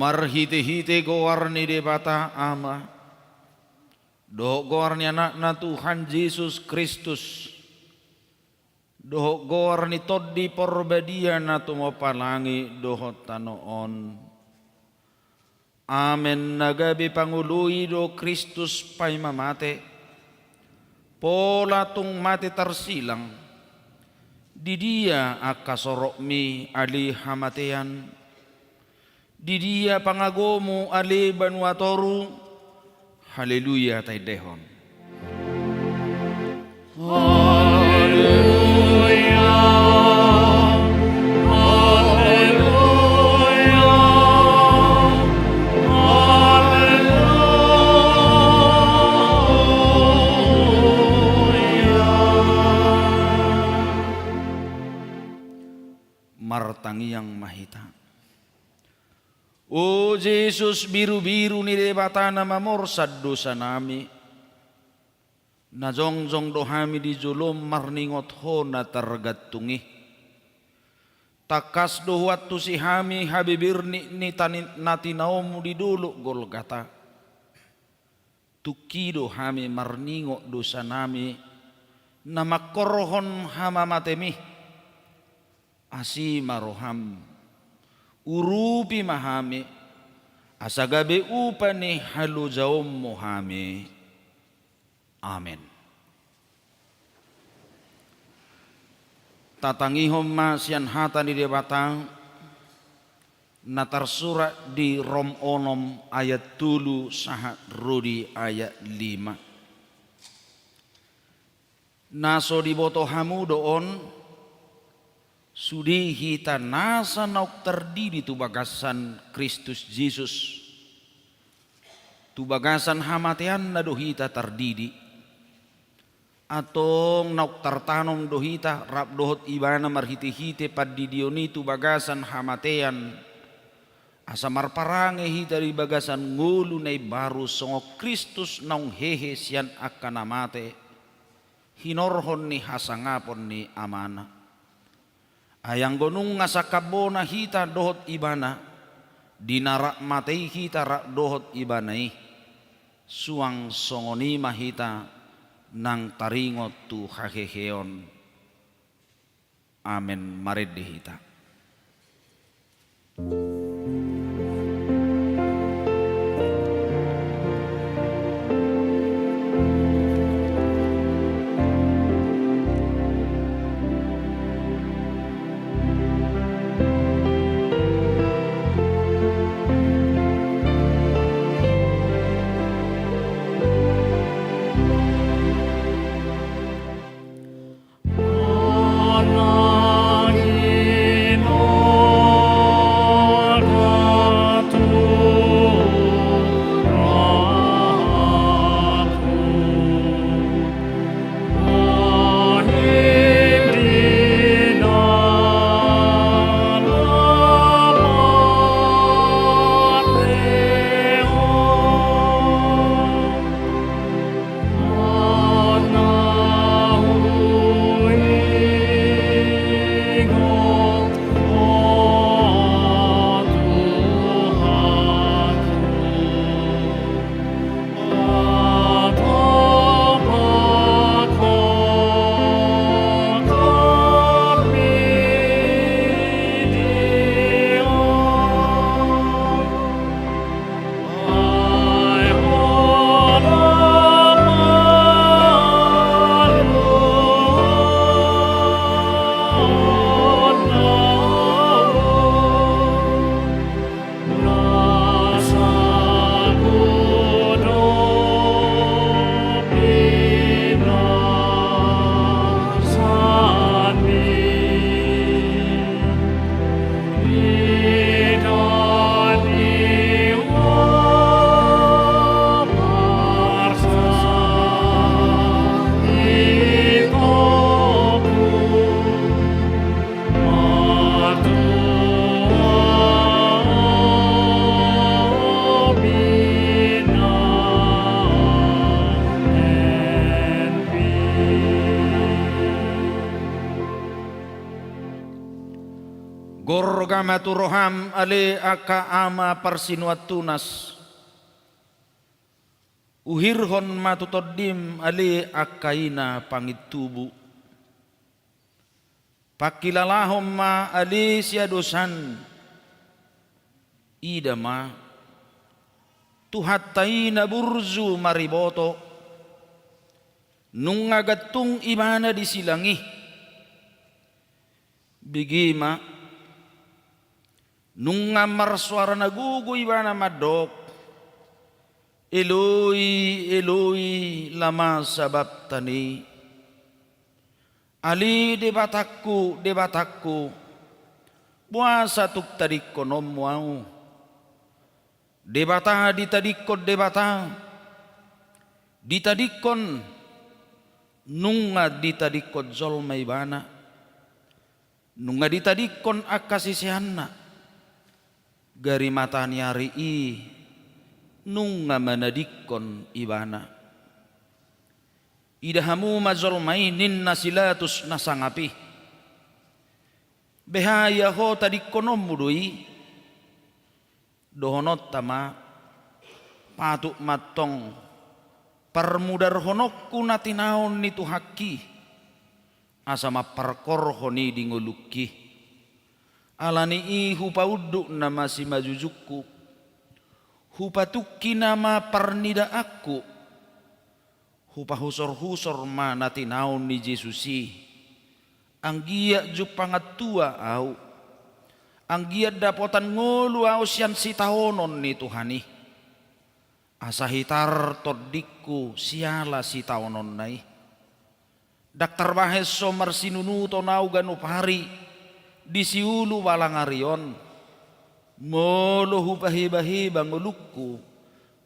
marhite-hite goar ni debata ama. Doh goar ni anak na Tuhan Yesus Kristus. Doh goar ni toddi porbadia na tumopalangi dohot tanoon. Amen nagabi pangului do Kristus pay mamate. Pola tung mati tersilang. Di dia akasorok mi ali hamatean. Di dia pangagomu ali banuatoru. Haleluya tay dehon. Haleluya. Haleluya. Haleluya. Martangi yang mahita. O Jesus biru-biru ni debata na mamorsad dosa nami. Na jongjong dohami di julum marningot ho na targatungi. Takas dohuat tu si hami habibir ni natinaomu di dulu Golgata. Tukido hami marningot dosa nami. Na makorohon hama matemi. Asi maroham. Urupi mahami asagabe upani halu jaum mohami. Amen. Tatangihom masian hata di debatang natar surat di Rom onom ayat tulu sahat rudi ayat 5. Naso di boto hamu doon sudi hita nasa nauk terdiri tu bagasan Kristus Yesus. Tu bagasan hamatean na dohita terdiri. Atong nauk tartanom dohita rap dohot ibana marhiti-hite padidioni tu bagasan hamatean. Asamar parange hita di bagasan ngulu na baru songo Kristus naung hehe sian akan amate. Hinorhon ni hasangapon ni amana. Ayang gonung ngasakabona hita dohot ibana dinarak matei hita rak dohot ibanai suang songoni mahita nang taringot tu haheheon. Amen maredde hita. Anangino gorgamatu roham ale aka ama parsinuat tunas uhirhon matutodim ale akaina pangitubu pakilalahom ma ale siadosan idama tuhattaina burzu mariboto nung agatung imana disilangi bigima nung ngamar suara nagugoy bana madok Eloi Eloi lama sababtani ali debatakku puasa tuk tadikko nomwau debata ditadikko debata ditadikon nunga ditadikko zolmay bana nunga ditadikon akasisihanna gari mata nyari nunga manadikon ibana idahamu mazolmainin nasilatus nasangapi behaya ho tadikonom mudui dohonot tama patuk matong permudar honokku natinaon nitu haki asama perkorhoni dingoluki alani hupa uduk nama si majujukku hupa tukki nama pernida aku hupa husor ma natinaon ni Jesusi anggia jupangat tua au anggia dapotan ngolu au sian sitaonon ni Tuhani asahitar todikku siala sitaonon nai daktar bahes somar sinunuto nau ganupari disiulu walangarion molo hupahibahi bangulukku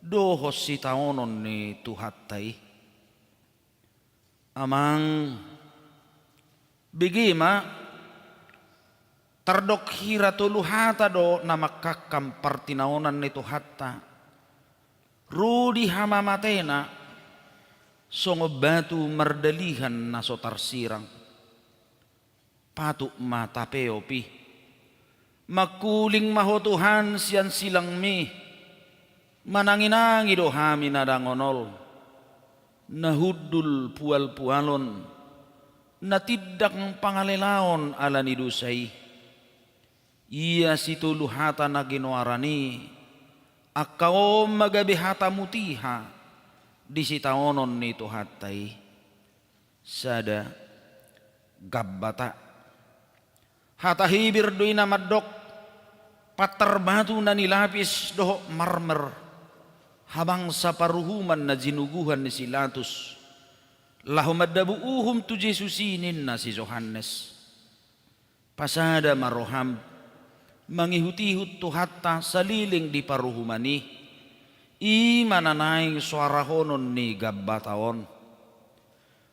dohos sitaonon ni tuhattai amang bigima tardok hiratuluhata do namakakam partinaonan ni tuhatta rudi hamamatena songobatu mardalihan nasotar sirang patuk mata peopi makuling maho Tuhan sian silang mi mananginangi dohami nadangonol nahudul pual-pualon natiddak pangalelaon ala nidusai iya situluhata na ginoarani akao magabihata mutiha di sitaonon ni tuhattai sada gabbata hata hibir doi na madok patar batu na nilapis doho marmer habang sa paruhuman na jinuguhan ni Silatus lahum addabuuhum tu Jesusinin na si Johannes pasada maroham mangihutihut tu hatta saliling di paruhumani i mananaing suara honon ni gabbataon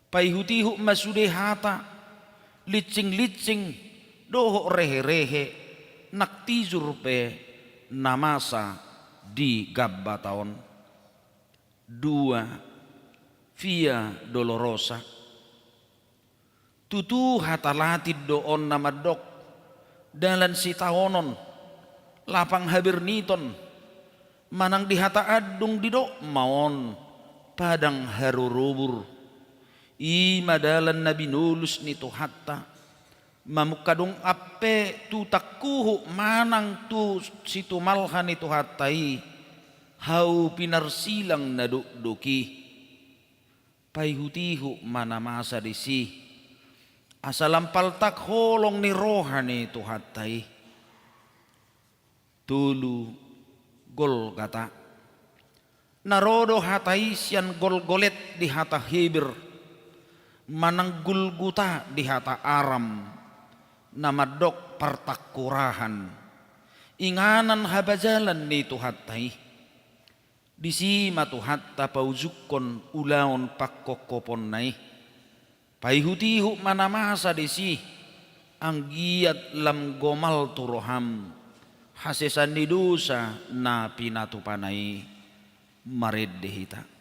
paihutihu masude hata licing-licing doho rehe-rehe naktizur pe namasa di gabbataon dua via dolorosa tutu hatalatid doon namadok dalan sitaonon lapang habirniton manang dihata adung didok maon padang harurubur i madalan nabi nulus nito hatta mamukadong ape tu takkuhu manang tu situ malhan itu hatai hau pinarsilang nadukduki paihutihu mana masa disi asalampal tak holong ni rohani itu hatai tulu gol kata narodo hatai sian gol golet di hata hibir manang gulguta di hata aram namadok partakurahan inganan habajalan ni tuhattai disi matuhatta paujukon ulaon pakkokopon nai paihutihu manamasa disi anggiat lam gomal turoham hasesan di dosa na pinatupanai mareddehita.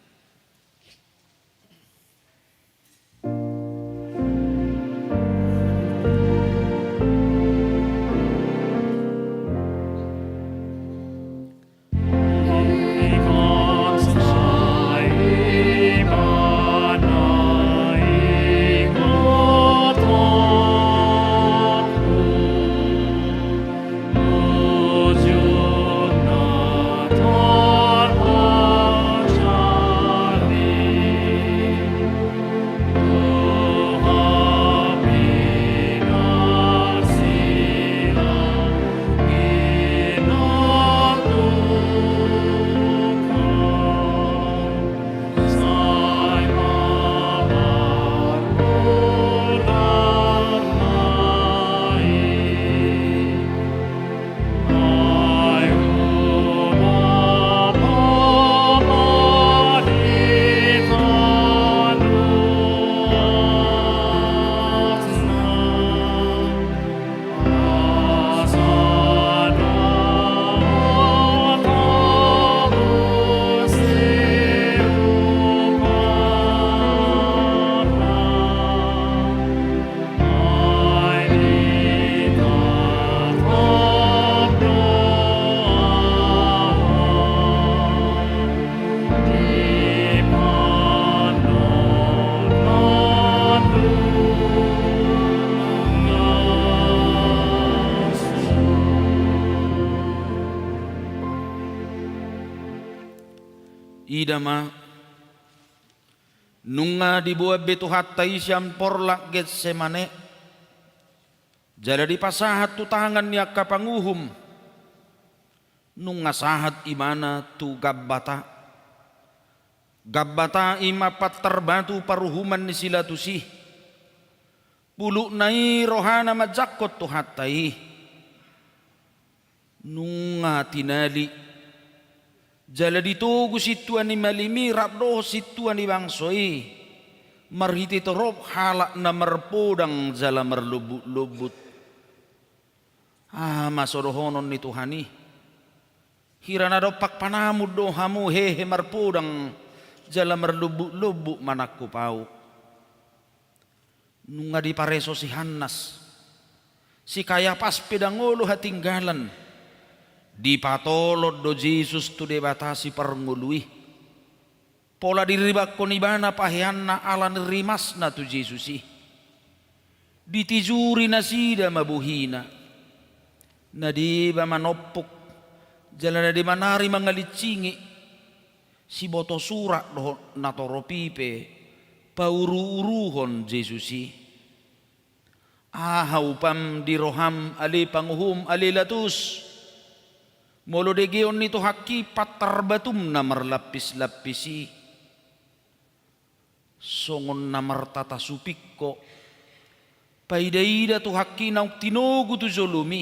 idama nunga dibuat betu hatai siam porlak Getsemane jala di pasahat tu tangan niya kapanguhum nunga sahat imana tu gabbata ima patar batu paruhuman ni sila tu si pulu nai rohana majakot tu hatai nunga tinali jala ditugu situan ni malimi rabdo situan ni bangsoi marhiti torop halak na merpodang jala merlubut-lubut masorohonon ni Tuhani hirana dopak panamud dohamu hehe merpodang jala merlubut-lubut manakku pau nunga di pareso si Hannas si Kayapas pedangolo hatinggalan di patolod do Jesus tu debatasi perngului pola diribak konibana pahianna ala nerimas na tu Jesusi ditijuri nasida mabuhina nadiba manopuk jalan di manari mangalicingi si boto surak do natoropipe pauru-uruhon Jesusi haupam diroham ali panguhum ali latus molo degeon nito haki patar batum na marlapis-lapisi songon na martata supikko paidaida tu haki na tinogu tu zolumi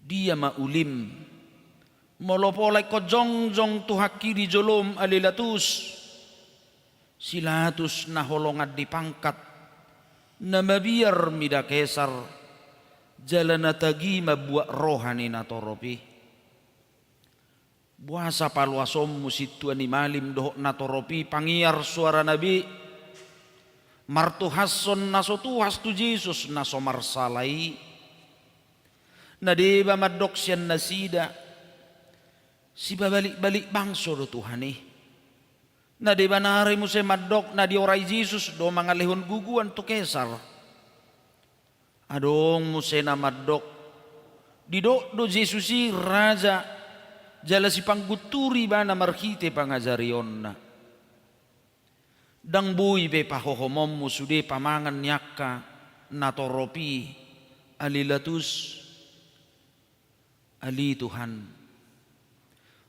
dia maulim molo polay ko jongjong tu haki di jolom alilatus silatus na holongan di pangkat na mabiar mida kesar jalan natagi mabuat rohani natoropi buasa paluasom musituan ni malim dohok natoropi pangiar suara nabi martu hasson nasotu hastu Jesus nasomar salai nadeba madoksian nasida si balik-balik bangso do Tuhani nadeba nari muse madok na diorai Jesus do mangalehon guguan tu kesar adong musena madok didok do Jesusi raja jala si pangguturi bana marhite pangajarionna dang bui be pahohomom musude pamangan nyaka natoropi alilatus ali Tuhan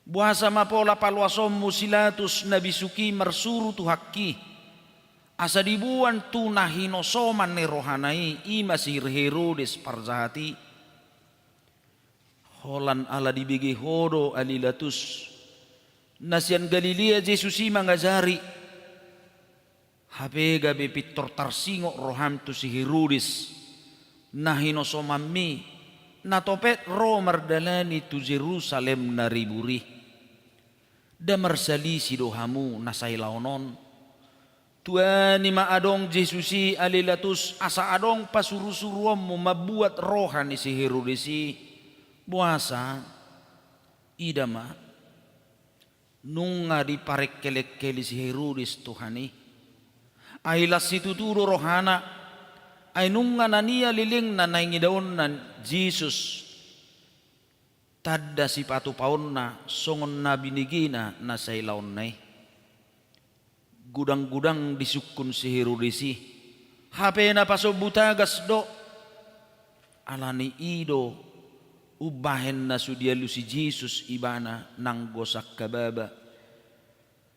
buasa mapola palwasom musilatus nabisuki marsuru tu hakki asa dibuan tu nahinosoman ni rohanai ima sir Herodes parzahati holan ala dibigi hodo alilatus nasian Galilea Jesusi mangajari habe gabe pitor tarsingo roham tu si Herodes nahinosoman mi natopet romar dalani tu Jerusalem nariburi damar salisi dohamu nasailaonon Tuani maadong Jesusi alilatus asa adong pasuru-suruam mo mabuat rohani si Herodesi buasa idama nunga di parek kelek-keli si Herodes Tuhani ay lasituturo rohana ay nunga nania liling na naingidaon na Jesus tadda si patupaon na songon na binigina na sa ilaon na gudang-gudang disukun si Herodesi hape na pasobutagas do alani ido ubahen na sudialu si Jesus ibana nang gosak kababa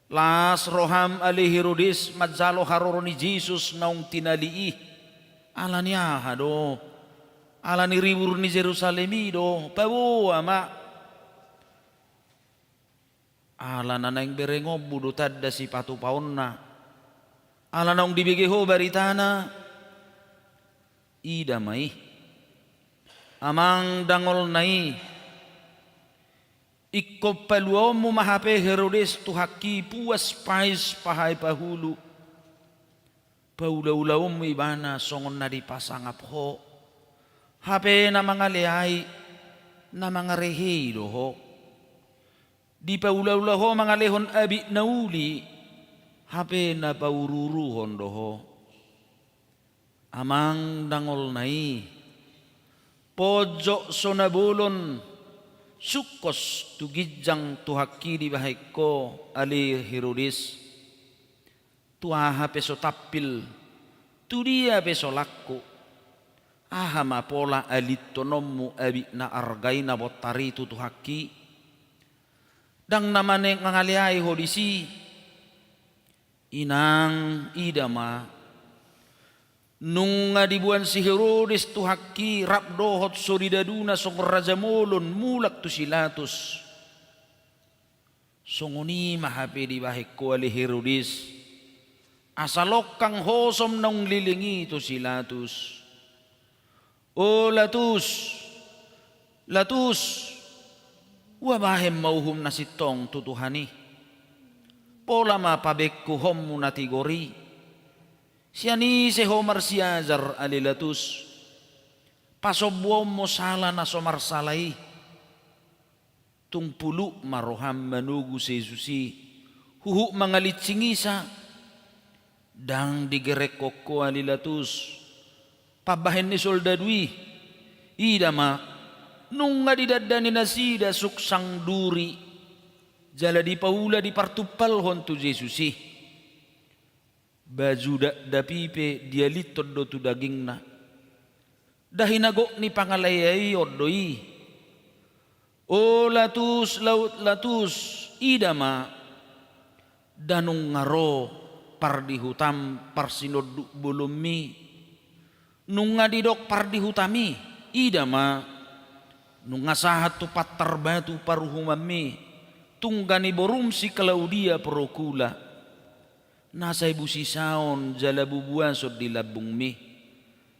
las roham ali Herodes madzalo haroro ni Jesus naung tinalii alani do alani ribur ni Jerusalem do pawo ama ala na naing berengob budutad da si patupaon na ala naong dibigiho baritana ida may amang dangol nai ikop paluom mo mahape Herodes tuhaki puas pais pahay pahulu paulaulawom mo ibana songon na di pasangap ho hape na mga lihay na mga rehido ho di paulaulaho mga lehon abi nauli hape na paururuhon doho amang dangol nai pojo sonabulon sukos tugijang tuhaki di bahiko ali Herodes tuaha peso tapil tu dia peso laku ahama pola alitonommu abi na argai na botari tu tuhaki dang namane ngaliai hodisi inang idama nung nga dibuan si Herodes tuhaki rap dohot soridaduna song raja molon mulak tu silatus songoni mahape di bahiko ali Herodes asalok kang hosom nang lilingi tu silatus o latus wabahem mauhum nasitong tutuhani pola mapabekku hom munatigori siani se homar siazar alilatus pasobwom mo sala na somar salai tungpulu maroham manugu se Yesusi huhu mangalitsingisa dang digerek koko alilatus pabahen ni soldadui idama nung nga didadani nasida suksang duri jala di paula di partupal hontu Yesusi baju da pipe dia litod do tu daging na dahinago ni pangalayay odoi o latus laut latus idama danung ngaro pardi hutam parsinod bulumi nung nga didok pardi hutami idama nung nga sahat tu patar batu paruhumami tunggani borum si Claudia Procula nasa ibu sisaon jala bubuan so di labung mi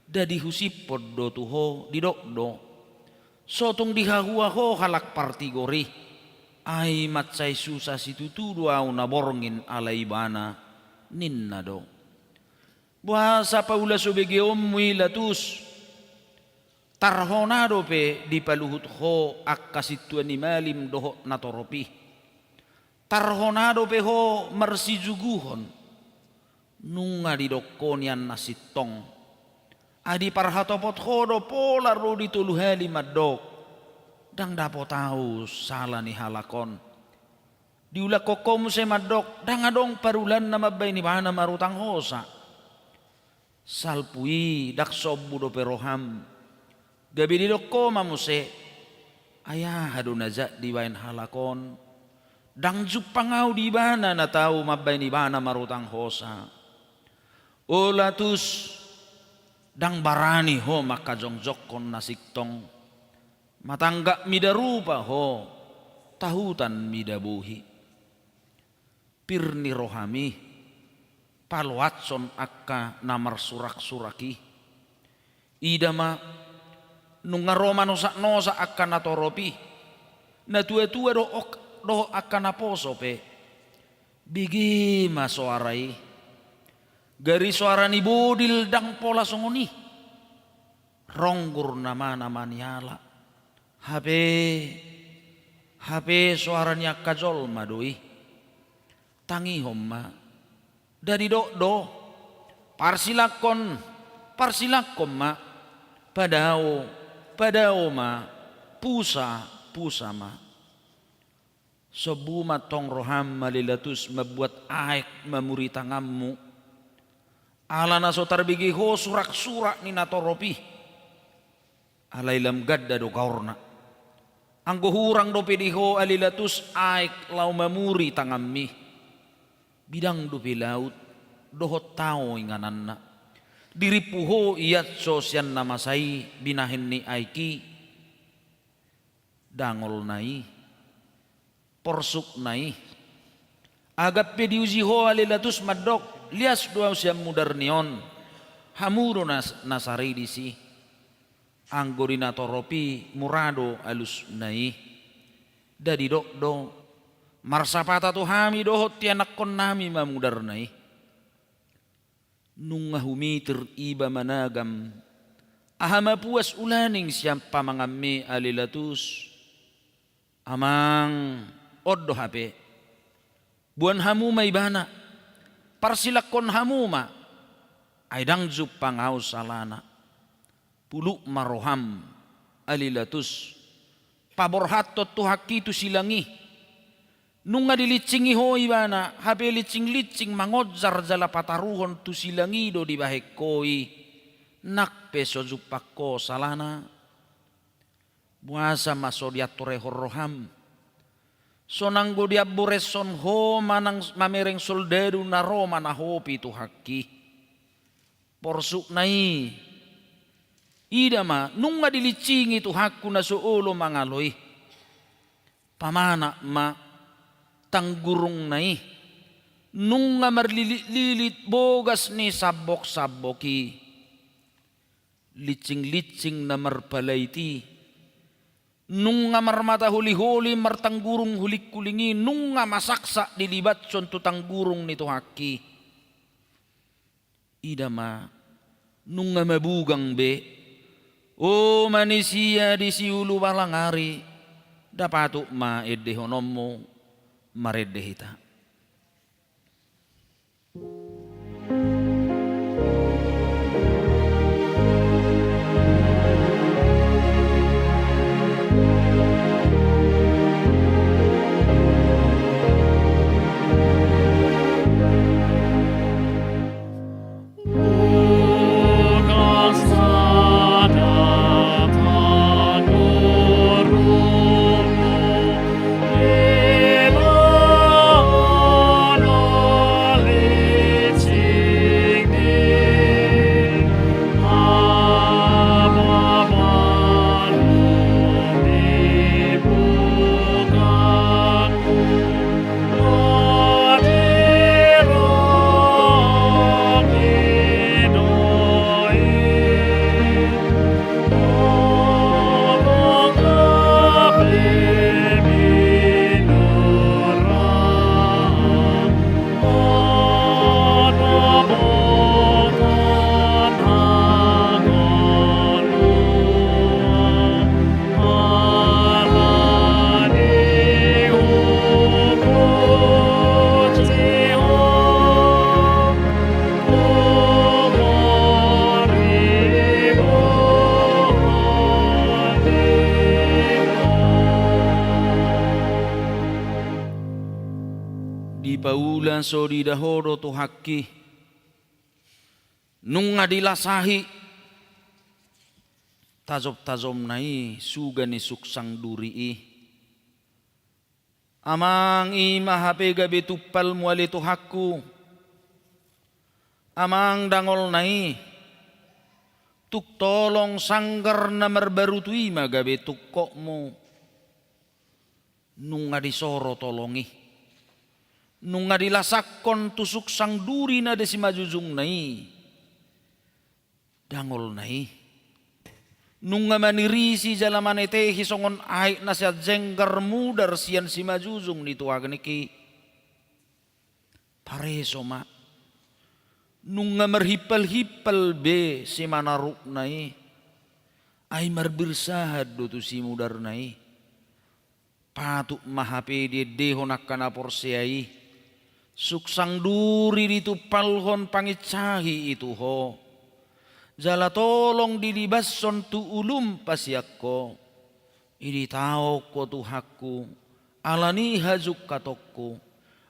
dadi husipod do tuho didok do sotong dihahua ho halak partigori ay matsay susah situ tuduaw na borngin alaibana ninna do buhasa paula sobegeom muilatus tarhonado pe di paluhut ho akkasituan ni malim doho natoropi tarhonado pe ho marsijuguhon nunga di dokonian nasitong adi parhatopot ho do pola ro dituluhali madok dang dapo tahu salah ni halakon diulak kokom se madok dang adong parulan na mabay ni bana marutang hosa salpui dak sobbu do peroham gabi di dokko mamuse ayah hadu naja diwain halakon dang jupangau di bana na tahu mabay ni bana marutang hosa olatus dang barani ho makajongjok kon nasiktong matangga midarupa ho tahutan midabuhi pirni rohami palwatson akka namar surak-suraki idama nung ngaroma nosa akka natoropi na tua-tua do akka naposo pe bigi masoarai gari suara ni bodil dang pola songoni ronggur nama nyala HP suaranya kajol madui tangi homma dari do parsilakon ma padao ma pusa ma sobu matong roham malilatus membuat aek memuri tangammu ala naso tarbigi ho surak-surak ni natoropi alailam gadda do kaurna anggo hurang do pediho alilatus aek lau memuri tangammi bidang do laut dohot tao ingananna diripuho iyat sosyan namasai binahin ni aiki dangol nai porsuk nai agap pediuji ho alilatus madok lias dua usia mudarnion hamuro nasari disi anggorina toropi murado alus nai dadi do marsapata tu hami dohot tianak kon nami mamudar nai nunga humitir iba managam ahama puas ulaning siapa mangami alilatus amang oddo hape buan hamu may bana parsilakon hamuma ay dangjup pangaw salana pulu maroham alilatus paborhatot tu hakki tu silangi. Nunga dilicingi ho ibana, habe licing-licing mangodzar jala pataruhon tu silangi do di bahekoi. Nak peso jupakko salana. Buasa maso diatore horroham. Sonanggo dia bureson ho manang mamereng soldadu na Roma na hopi tu hakki. Porsuk nai. Ida ma nunga dilicingi tu hakku na suolo mangaloi. Pamana ma tanggurung nai. Nunga marlilit bogas ni sabok-saboki. Licing-licing na marpalaiti. Nunga marmata huli-huli martanggurung hulik kulingi. Nunga masaksa dilibat contoh tanggurung nito haki. Ida ma nunga mabugang be. O manusia di siulu balangari. Dapatuk ma edehonomo maredehita. Paula so di dahoro tu hakki nunga dilasahi tazob nai sugani suksang duri amang ima hape gabe tupal muali tu hakku amang dangol nai tuk tolong sanggar na marbaru tu ima gabe tukkokmu nunga disoro tolongi nunga dilasakon tusuk sang duri na desi majujung nai dangol nai nunga manirisi jalamane tehi songon aik nasihat jenggar mudar sian si majujung ni tuagniki pareso ma nunga merhipal-hipal be si manaruk nai ay marbirsahad do tu si mudar nai patuk mahape dia dehon akana porseai suksang duri ditu palhon pangicahi itu ho jala tolong dilibason tu ulum pasiakko ini tau ko tu hakku alani hajuk katokku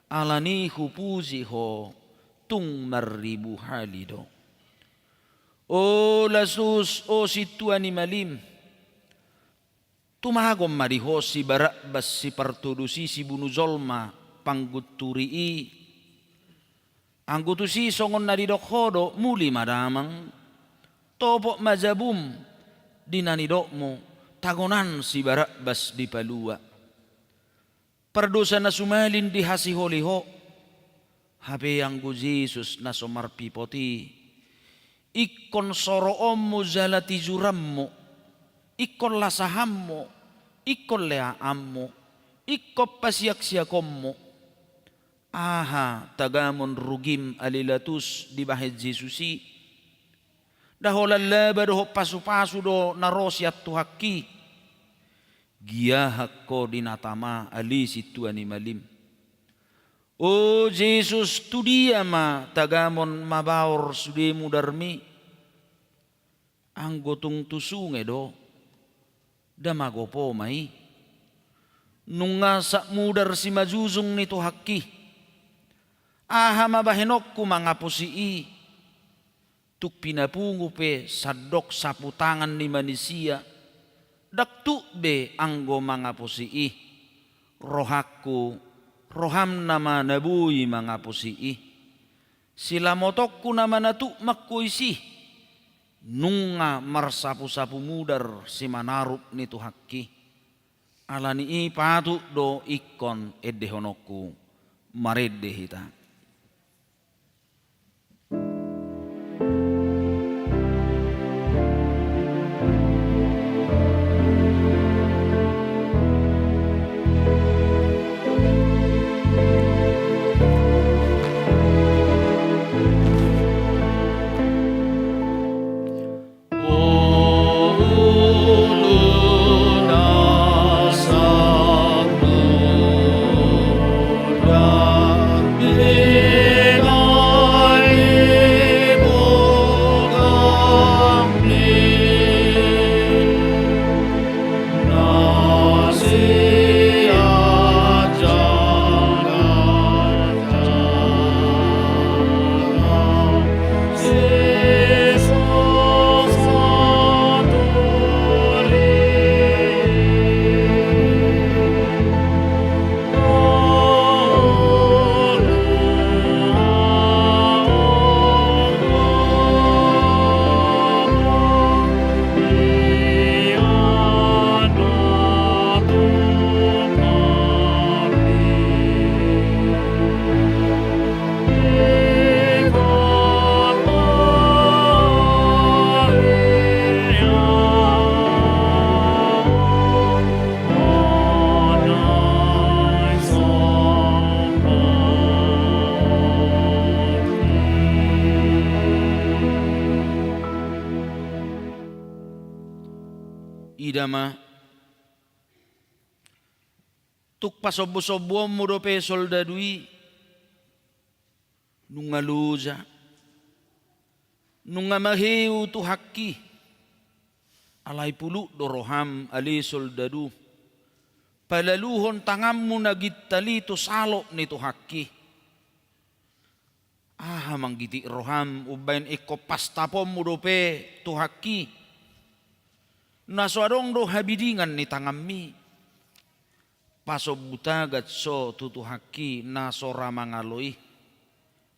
alani hupuzi ho tung maribu halido o lasus o situani malim tumagom mariho si barak bas si partudusi si bunu zolma pangguturii anggutusi songon nadidok hodo muli madamang topok majabum dinanidokmu tagonan si barak bas di palua perdosa na sumalin di hasiholiho habe anggu Yesus na somar pipoti ikon soro ommu zalati jurammu ikon lasahammu ikon leaammu ikon pasiak-siakommu aha tagamon rugim alilatus di bahed Jesusi daholan laba doho pasu-pasu do narosiat tuhaki giyahak ko dinatama ali situani malim o Jesus tu dia ma tagamon mabaor sudemu darmi anggotung tusunge do damagopo mai nunga sak mudar si majuzung nito hakki aha mabahenok ku mangapusi tuk pinapungu pe sadok sapu tangan ni manusia daktu be anggo mangapusi rohakku roham nama nabui mangapusi sila motokku nama natu makkuisi nunga marsapu-sapu mudar si manarup nitu hakki alani patu do ikon edde honokku maredde hita. Idama tuk pasobo-sobo mo do pe soldadui nunga luza nunga maheu tu hakki alai pulu doroham ali soldadu palaluhon tangammu nagittali tu salok ni tu hakki manggiti roham ubain iko pastapom mo do pe tu hakki naswadong do habidingan ni tangammi paso butagat so tutu hakki naso ramangaloi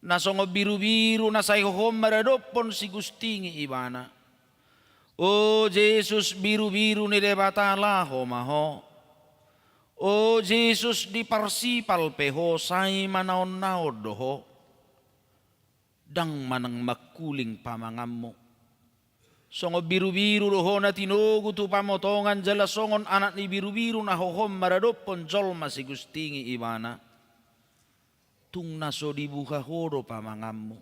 naso ngobiru-biru nasay hohom maradopon si gustingi ibana o Jesus biru-biru ni debatala homaho o Jesus di parsipal peho say manaon-naod doho dang manang makuling pamangammo songo biru-biru doho na tinugu tu pamotongan jala songon anak ni biru-biru na hohom maradopon jol masih gustingi ibana tung naso dibuka horo pamangammu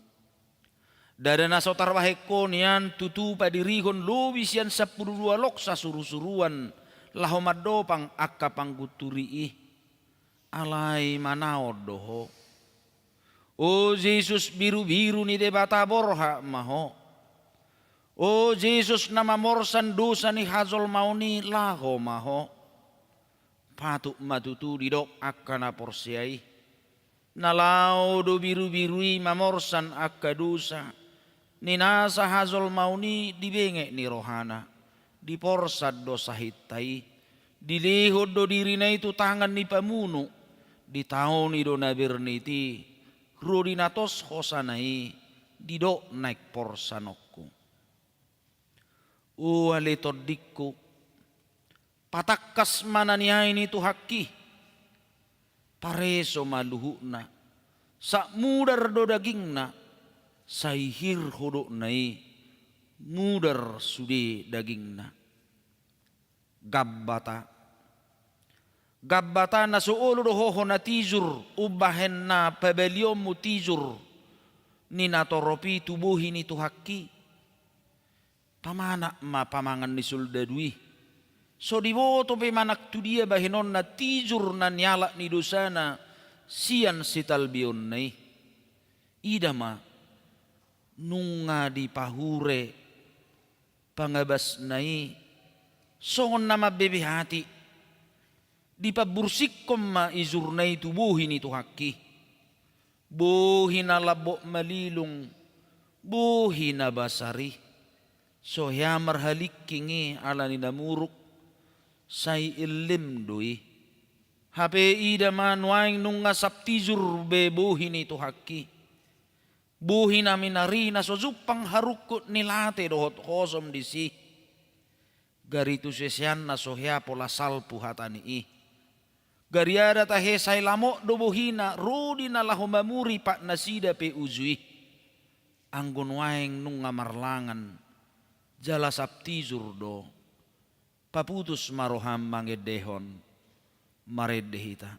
dada naso tarwaheko nian tutu padirihon lobis yan 12 loksa suru-suruan lahomadopang akka pangguturi alai manaod doho o Jesus biru-biru ni debata borha maho o Jesus nama morsan dosa ni hazol mauni laho maho patuk matutu didok akana porsiai nalau do biru-birui mamorsan akka dosa ni nasa hazol mauni dibenge ni rohana di porsad dosa hitai dilihod do diri na itu tangan ni pamunu di tahun do nabirniti rudinatos hosanai didok naik porsanokku ale todikku patakkas mananiya ini tu hakki pareso maluhuna sak mudar do dagingna saihir hodok nai mudar sude dagingna gabbata na suolo do hoho na tijur ubahen na pabeliom mu tijur ni natoropi tubuhi ni tu hakki pamana ma pamangan ni soldadui so diboto pe manak tu dia bahinon na tijur na nyala ni dosana sian sitalbion nai idama nunga di pahure pangabas nai songon nama bebe hati Di pabursikkom ma izurnay tubuhin itu hakki. Buhin na labo malilong, buhin na basari. So yamar halik kingi ala ni namuruk say ilim doi. Hape ida manwaing nung ngasaptizur be buhin itu hakki. Buhin namin nari na so zupang harukot nilate dohot kosom disi. Garitu sesyan na sohya pola salpu hatani i. Gariada tahe say lamo do buhina rudi na lahomamuri pak nasida pe uzui. Anggon waeng nung ngamarlangan jala saptizur do. Paputus maroham mangedehon maredehita.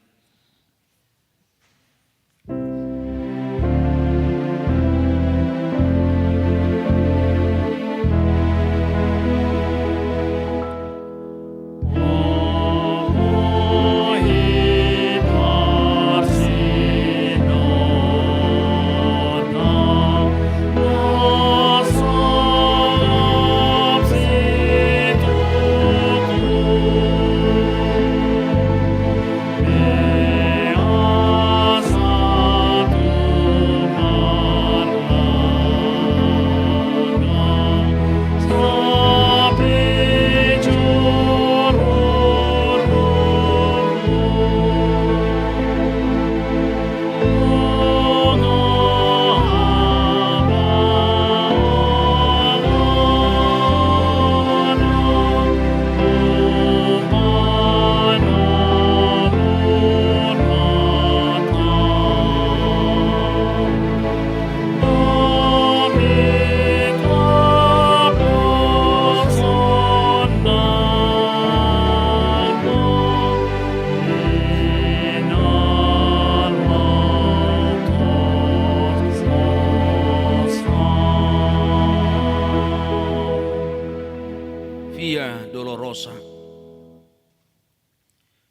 Dolorosa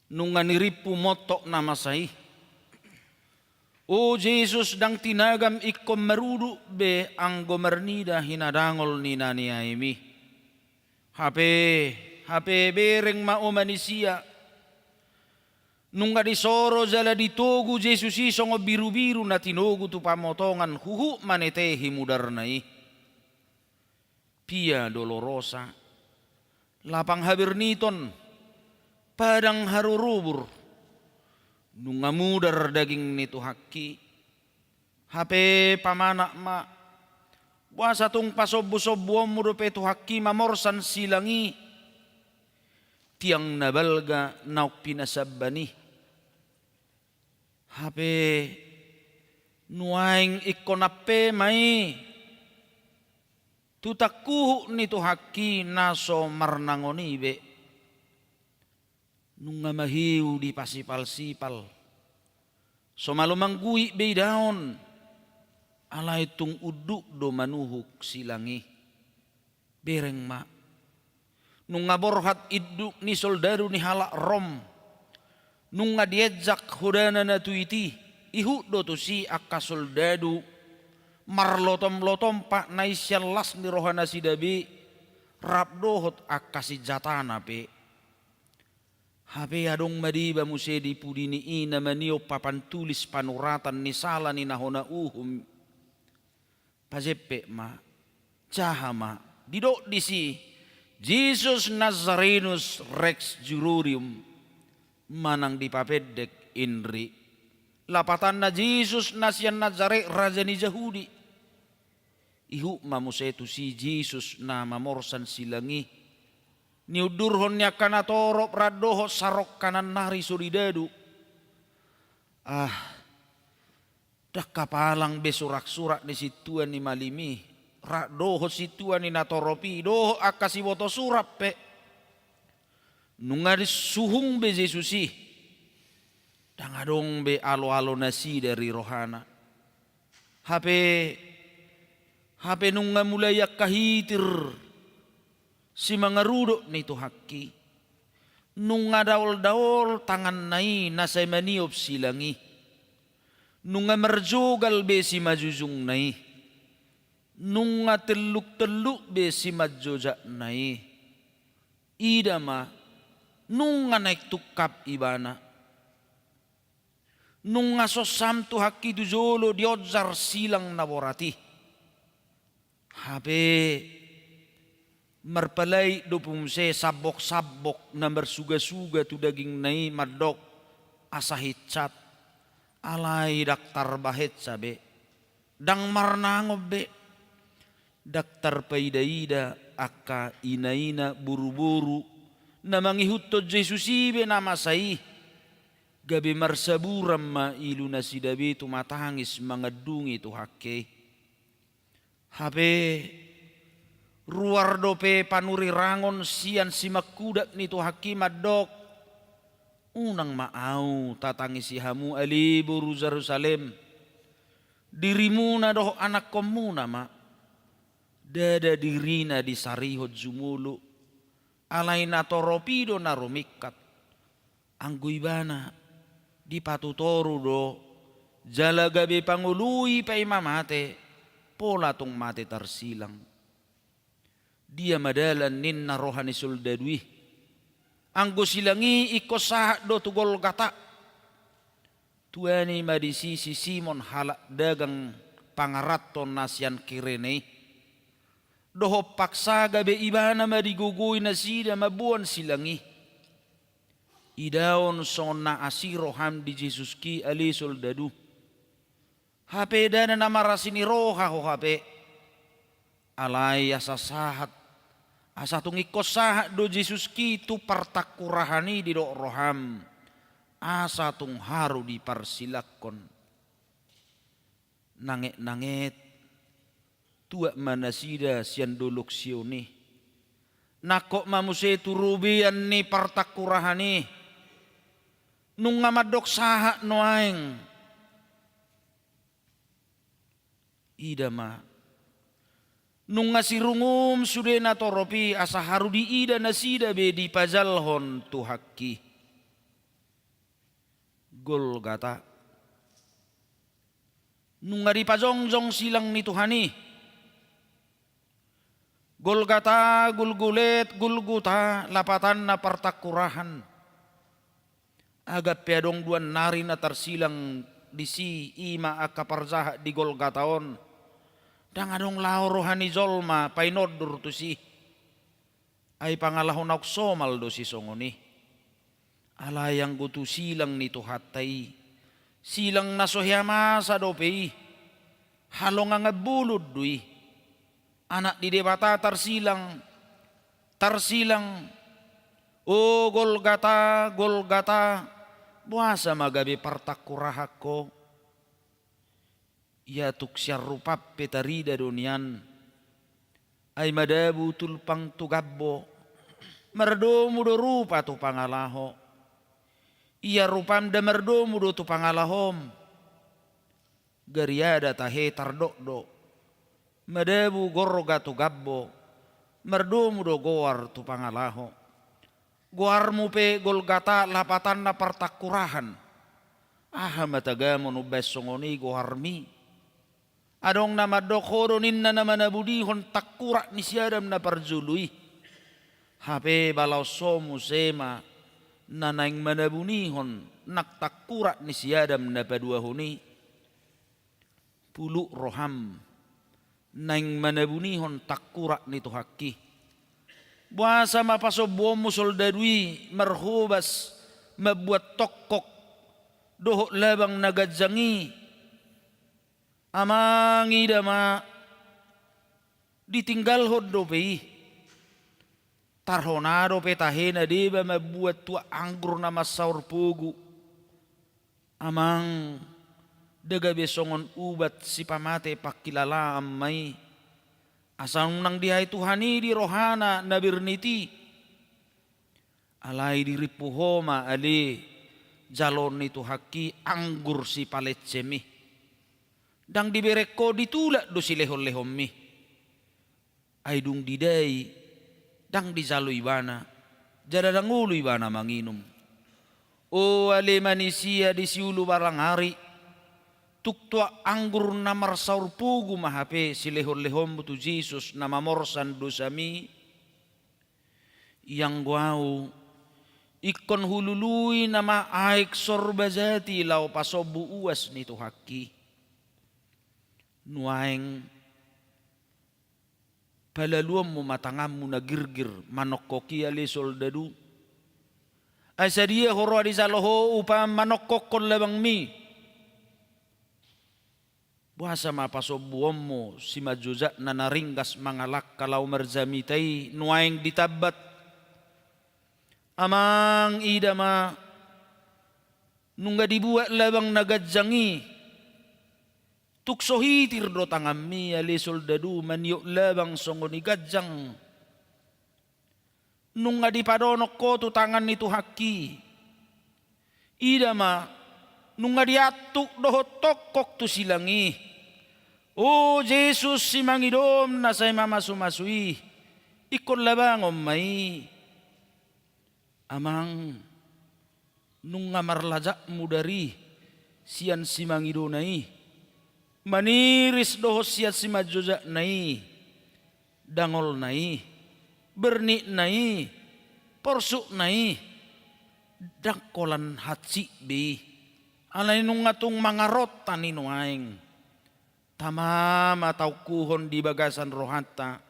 nung niripu motok na masay. O Jesus dang tinagam ikom marudu be ang gomernida hinadangol ni nani Aimi. Hape bereng maumanisia. Nung kadisoro jala ditogu Jesus isong biru-biru na tinogu tu pamotongan huhu manetehi mudarnai. Pia dolorosa. Lapang habirniton, padang harurubur, nung ngamudar daging nito hakki, hape pamanak ma, wasa tung pasob-sobuam mo dope to hakki mamorsan silangi, tiang nabalga nauk pinasabani, hape nuaing ikonape mai, tutakuhu nito hakki naso marnangonibe nung mahiu di pasipal-sipal so malumanggui beidaon alay tung uduk do manuhuk silangi bereng ma nung ngaborhat iduk ni soldado ni halak Rom nung ngadiedzak hudana na tuiti ihu do tu si akka soldado marlotom-lotom pak naisyalas ni rohana sidabi rabdohot akasi jatana pe hape adong madiba musedi pudini ina manio papan tulis panuratan ni sala ni nahona uhum pajepe ma jahama didok disi Jesus Nazarenus Rex Jururium manang dipapedek inri lapatan na Jesus Nasian Nazare Raja ni Yahudi ihu mamusetu si Jesus na mamorsan silangi niudurhon niya kanatorop radoho sarok kanan nari suridadu dak kapalang besurak-surak ni situan ni malimi radoho situan ni natoropi doho akasi woto surap pe nungaris suhung be Jesusi dangadong be alo-alo nasi dari rohana hape nung mulai kahitir si mga rudok nito hakki nung daol-daol tangan nai nasay maniop silangi nung merjogal be si majujung nai nung teluk-teluk be si majoja nai idama nung nga naik tukap ibana. Nung nga sosam tu hakki tu jolo diodzar silang naborati. Habe marpalay do pumse sabok-sabok na marsuga-suga tu daging nai madok asahitcat. Alay daktar bahet sabe. Dang marnangob be. Daktar paidaida akka inaina buru-buru na mangihut to Jesus ibe na masai. Gabi marsaburam ma ilu na sidabi tumatangis mga dungi tu hakke. Habe ruar dope panuri rangon sian simakudak ni tu haki madok. Unang maau tatangisi hamu ali buru Jerusalem. Dirimu na doh anak komuna ma. Dada dirina di sarihod jumulu. Alay na toropido na rumikat. Anggoy bana. Di patutoru do jalagabe pangului pa imamate pola tong mate tarsilang dia madalan nin na rohani soldadui anggo silangi ikosah do tugol kata tuani madisi si Simon halak dagang pangaraton nasian kirene doho paksa gabe ibana madigugui na sida mabuan silangi idaon sona asiroham di Jesus ki ali soldadu. Hape dana nama rasini roha ho hape. Alay asa sahat. Asa tungikos sahat do Jesus ki tu partakurahani di do roham. Asa tung haru di parsilakon. Nanget-nanget. Tua manasida sian dolok sioni. Nakok mamuse turubian ni partakurahani. Nung ngamadok saha noaeng ida ma nung ngasirungum sude na toropi asa haru di ida nasida be di pajalhon tu hakki Golgata nung ngari pajongjong silang ni Tuhani Golgata gulgulet gulguta lapatan na partakurahan agap piadong duan nari na tarsilang di si ima akaparzaha di Golgataon dang adong lao rohani zolma painodur tu si ay pangalahon ak somal do si songoni alayang gutu silang ni tuhatay silang nasohyama sa dopei halong nga bulud dui anak di debata tarsilang o Golgata Golgata buasa magabi partakurahak ko ya tuksya rupap petarida dunian ay madabu tulpang tugabbo merdomu do rupa tu pangalaho iya rupam da merdomu do tu pangalahom gariada tahe tardokdo madabu gorga tu gabbo merdomu do goar tu pangalaho Guarmu pe Golgata lapatan na partakurahan. Aha matagamo no besongoni guarmi. Adong na madokoro ninna na manabudihon takura ni siyadam na parjului. Hape balaw somu sema na naing manabunihon naktakura ni siyadam na paduahuni. Pulu roham naing manabunihon takura ni tuhaki. Buasa mapasobomo soldadui marhubas mabuat tokok doho labang nagadzangi amangi dama ditinggal do pe tarhonado pe tahena deba mabuat tua anggur na masaur pugu amang daga besongon ubat si pamate pakilala amai asang nang dihay Tuhani di rohana nabirniti alay di ripuhoma ali jalon ni Tuhaki anggur si paletsemi dang dibereko ditulak do si lehon-lehon ay dung diday dang di jalo ibana jada dang ulu ibana manginum o ale manisia di siulu barang hari tuktua anggur na marsaur pugu mahape si lehon-lehon butu Jesus na mamorsan dosami yang guau ikon hulului nama aik sorbazati lau pasobu uas ni tu haki. Nuaeng palaluam mo matangamu na girgir manokkoki ali soldadu. Asa dia horo di saloho upa manokkokon labang mi. Buasa mapasobuam mo si majuza na naringgas mangalak kalau merzamitai nuaeng ditabat. Amang idama nungga dibuat labang nagadjangi tuksohitir do tangami ali soldadu maniok labang songoni gadjang nungga dipadonok ko tu tangan itu haki idama nungga diatuk dohot tokok tu silangi oh Jesus si mangidom na say mamasu-masui ikon labang omai amang nung ngamarlajak mu dari sian si mangido nai maniris dohos siat si majoja nai dangol nai berni nai porsuk nai dangkolan hatsi be alai nung ngatung mangarot tani nuaing tamam atau kuhon di bagasan rohata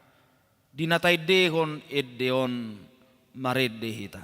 dinatai dehon eddeon marede hita.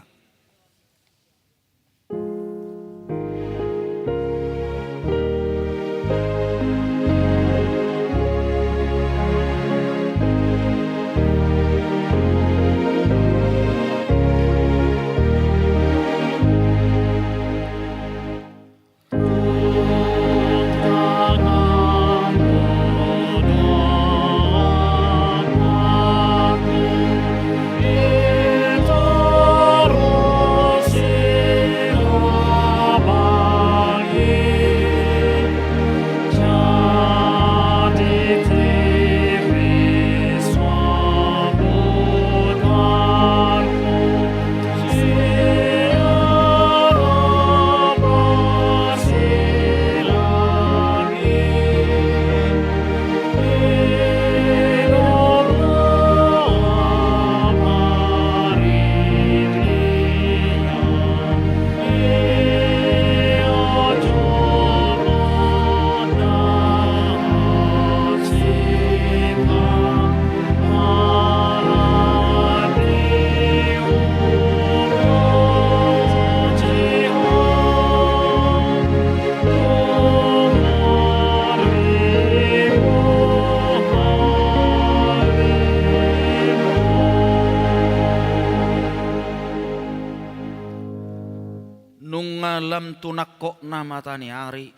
Alam tunakko na mata ni ari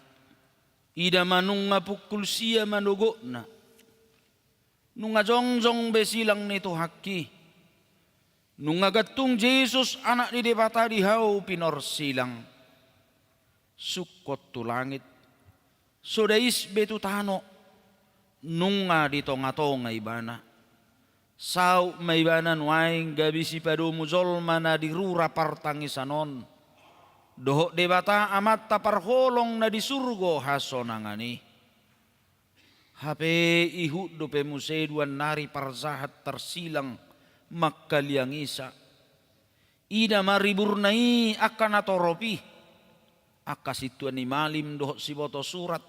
ida manung pukul sia manugok na nung jongjong besilang nito haki nung gatung Jesus anak di debata dihau pinor silang sukot tu langit sodais betu tano nunga di tonga-tonga ibana sau maibana nuaing gabisi padu muzol mana dirura partangisanon dohok debata amat taparholong na di surgo hasonangani. Hape ihut dope museduan nari parzahat tersilang makkaliang isa. Ida mariburnai akan atoropi. Aka situan ni malim dohok siboto surat.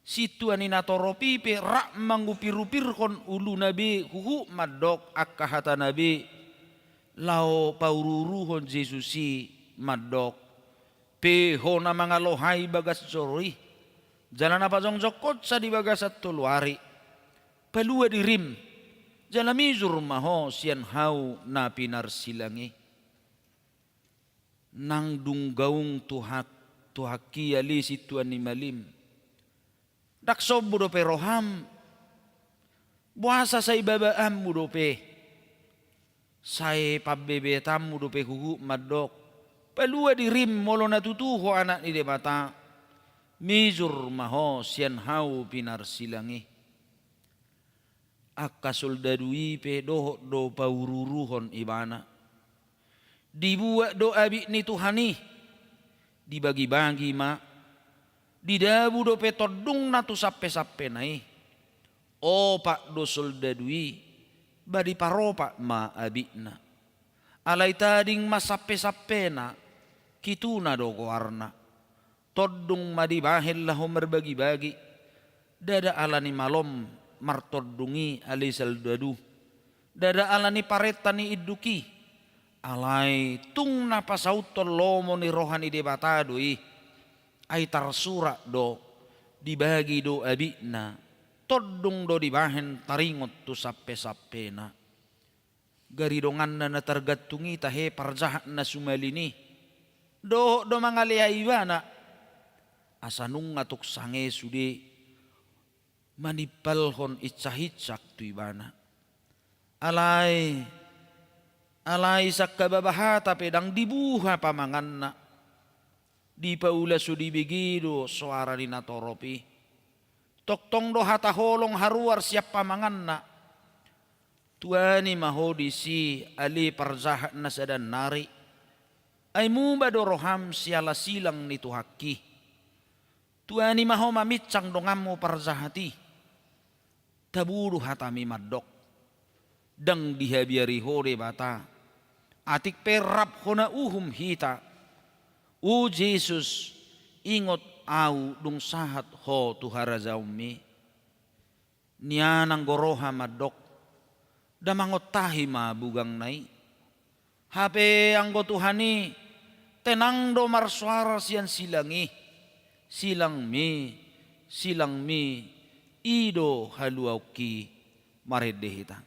Situan ni natoropi pe rak mangupir-upir kon ulu nabi huhu madok akka hata nabi. Lao paururuhon Jesusi madok peho na mga lohay bagas soroi jalan apa jong jokot sa di bagasat tuluari pelua dirim jalamizur maho sian hau na pinar silangi nang dunggaung tuhaki ali situan ni malim dakso budope roham buasa sa ibabaam budope say pabebetam budope huhu madok pelua dirim molo natutuho anak ni debata mizur maho sian hau pinar silangi akka soldadui pe doho do paururuhon ibana dibuat do abi ni tuhani dibagi-bagi ma didabu do pe todung natu sappe-sappe nai o pak do soldadui badi paropak ma abikna alay tading masappe-sappe na, kituna do ko arna, toddung madibahil lahom berbagi-bagi, dada ala ni malom martoddungi alisal dadu, dada ala ni pareta ni iduki, alay tung napasautol lomo ni rohani debatadoi, ay tarsura do, dibagi do abina, toddung do dibahen taringot tu sappe-sappe na. Garidongan na natargatungi tahe parjahat na sumalini. Do mga lihaibana. Asanung atuk sange sude manipalhon itsahitsak tu ibana. Alay sak kababahata pedang dibuha pamangan na. Di paula sudi begido suara ni natoropi. Toktong do hataholong haruar siap pamangan na. Tuani mahodi si ali parzahat na sadan nari. Ay muba do roham siala silang ni tuhaki. Tuani maho mamitsang dongamu parzahati. Taburu hatami madok. Dang dihabiari hode bata. Atik perap hona uhum hita. O Jesus ingot au dung sahat ho tuhara zaumi. Nianang goroha madok. Damangot tahi mabugang nai. Hape anggo Tuhani tenang do marsuara sian silangi. Silang mi ido haluauki maredehita.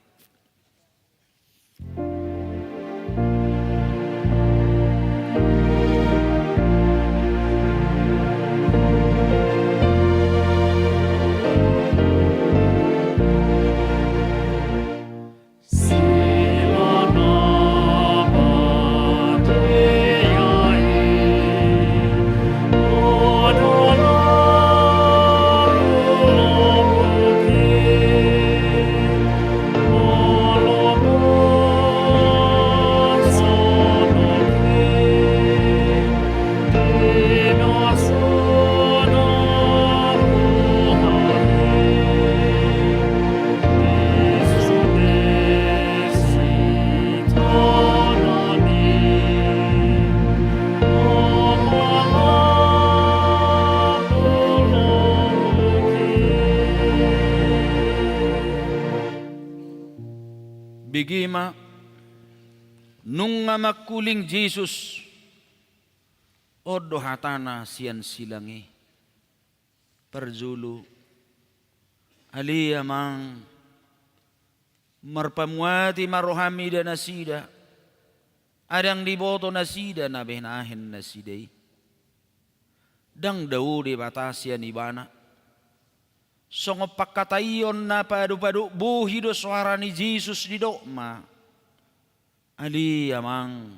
Bigima nung makuling Jesus odo hatana sian silangi perjulu ali amang marpamuati marohami dan nasida adang diboto nasida na benahin nasidai dang daudi batasian ibana songo pakatayon na padu-padu buhi do suara ni Jesus di dokma. Ali amang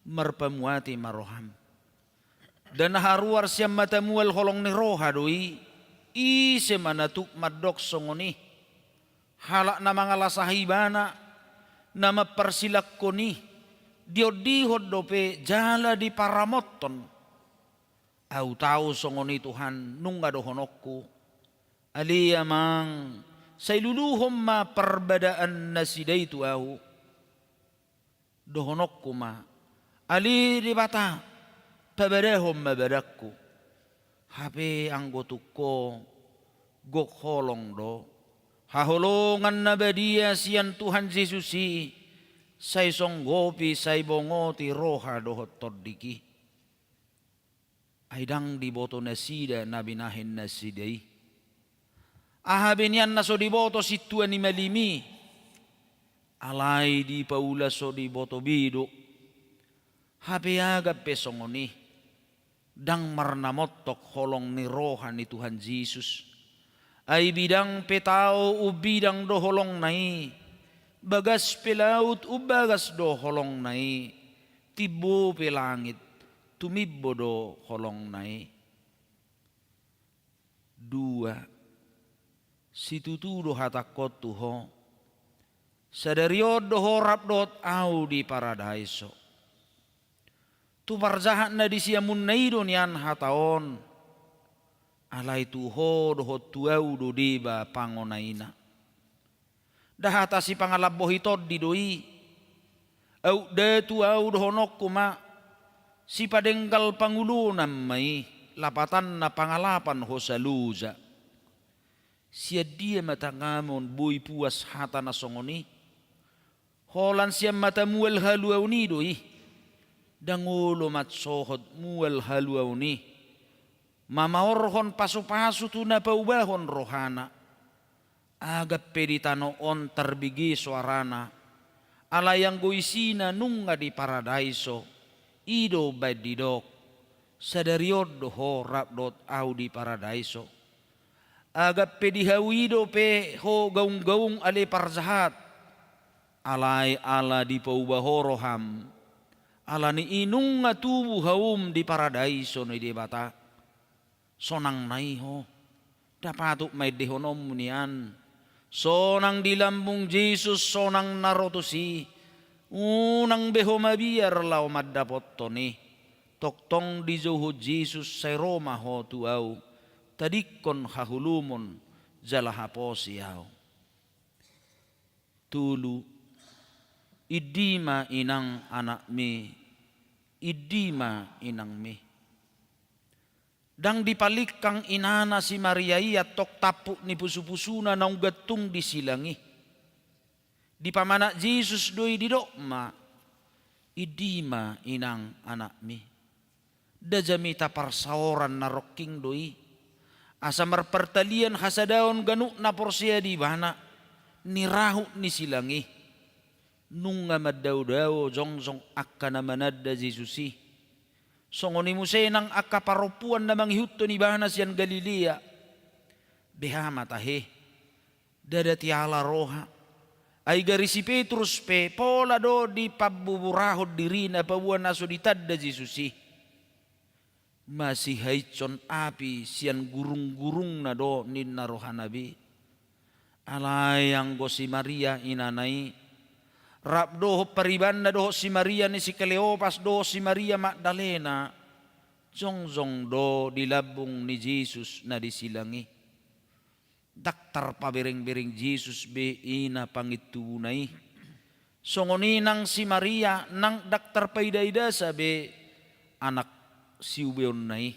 marpamuati maroham. Dan haruar siyam matamual holong ni roha doi. Ise manatuk madok songoni. Halak na mga lasahibana na mapersilak ko ni. Diodihod dope jala di paramoton. Au tau songoni Tuhan nung adohonokku. Ali amang sa iluluhom ma perbedaan nasidai tu au dohonok kuma ali ribata pabadahom mabadakku hape anggotuko gok holong do haholongan na badia sian Tuhan Yesusi say songgopi say bongoti roha dohot tordiki aidang diboto nasida nabinahin nasidai ahabenian na so diboto situa ni malimi alay di paula so diboto bido hape agap pesongoni dang marnamotok holong ni roha ni Tuhan Yesus ay bidang petao u bidang do holong nai bagas pelaut u bagas do holong nai tibo pelangit tumibbo do holong nai dua situtudo hatakot tuho sadariod doho rapdot au di paradaiso tu parjahat na di siamun naido nian hataon alay tuho doho tuau do diba pangonaina dahata si pangalaboh hitod di doi Au datu au dohonok kuma si padengkal pangulunan may lapatan na pangalapan ho sa luza. Siya dia matangamon buy puas hata na songoni. Holan siya matamual haluaw ni doy. Dangulo matsohod mual haluaw ni. Mamaorhon paso-paso tu na paubahon rohana. Agap peditano on terbigi suarana. Alayang goisina nunga di paradaiso. Ido badidok. Sadariod ho rapdot au di paradaiso. Agap pedihawido pe ho gaung-gaung ale parzahat. Alay ala di paubahoroham. Ala ni inung nga tubuh haum di paradaiso ni di bata. Sonang naiho. Dapatuk may dehonom niyan. Sonang di lambung Jesus sonang narotusi. Unang beho mabiyar lau madapot to ni. Toktong di zuho Jesus say Roma ho tuaw. Tadikon hahulumon jalahapo siyaw. Tulu. Idima inang anak mi. Idima inang mi. Dang dipalik kang inana si Maria iya tok tapuk ni pusu-pusuna na gatung di silangi. Di pamana Jesus doi di dokma. Idima inang anak mi. Dajamita parsaoran na rocking doi. Asa marpertalian hasadaon ganuk na porsia di bana. Nirahu ni silangi. Nunga maddaw-daw jong akka na manadda Jesusi. Songoni musay nang akaparupuan na manghihuto ni Bahanas yan Galilea. Behama tahe. Dadati ala roha. Ay gari si Petrus pe. Pola do di pabuburahod diri na pabuan naso ditadda Jesusi. Masih haitson api siyan gurung-gurung na do nin naroha nabi. Alayang go si Maria inanay. Rap doho pariban na doho si Maria ni si Cleopas doho si Maria Magdalena. Zongjong do dilabong ni Jesus na disilangi. Daktar pabiring-biring Jesus be ina pangitunay. Songoninang si Maria nang daktar paidayda sabi anak si ubeon nay.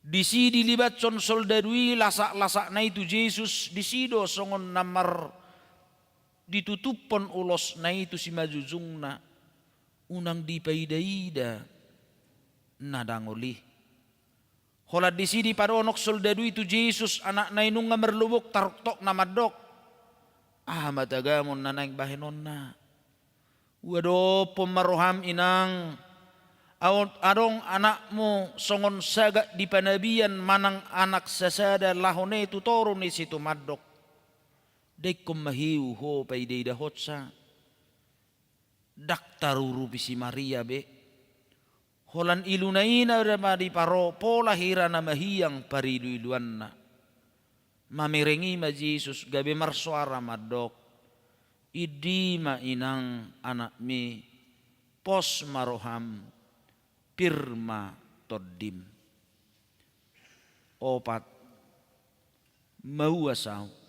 Disi dilibat son soldadui lasak-lasak na itu Jesus disido songon namar ditutupon ulos na itu si majujung na unang dipaida-ida nadangoli. Holad di sini paronok soldadu itu Jesus anak na inung nga merlubok taruktok na madok. Matagamon na naing bahenon na. Wado pemaroham inang arong anak mo songon saga di panabian manang anak sasada lahone tutoro ni situ madok. Dek mahiu ho pay day dahot sa daktarurupi si Maria be. Holan ilunaina ramadi paro pola hira na mahiyang pariluiluan na. Mamirengi ma Jesus gabi marsuara madok. Idi ma inang anak mi pos maroham pirma toddim. Opat mauasaw.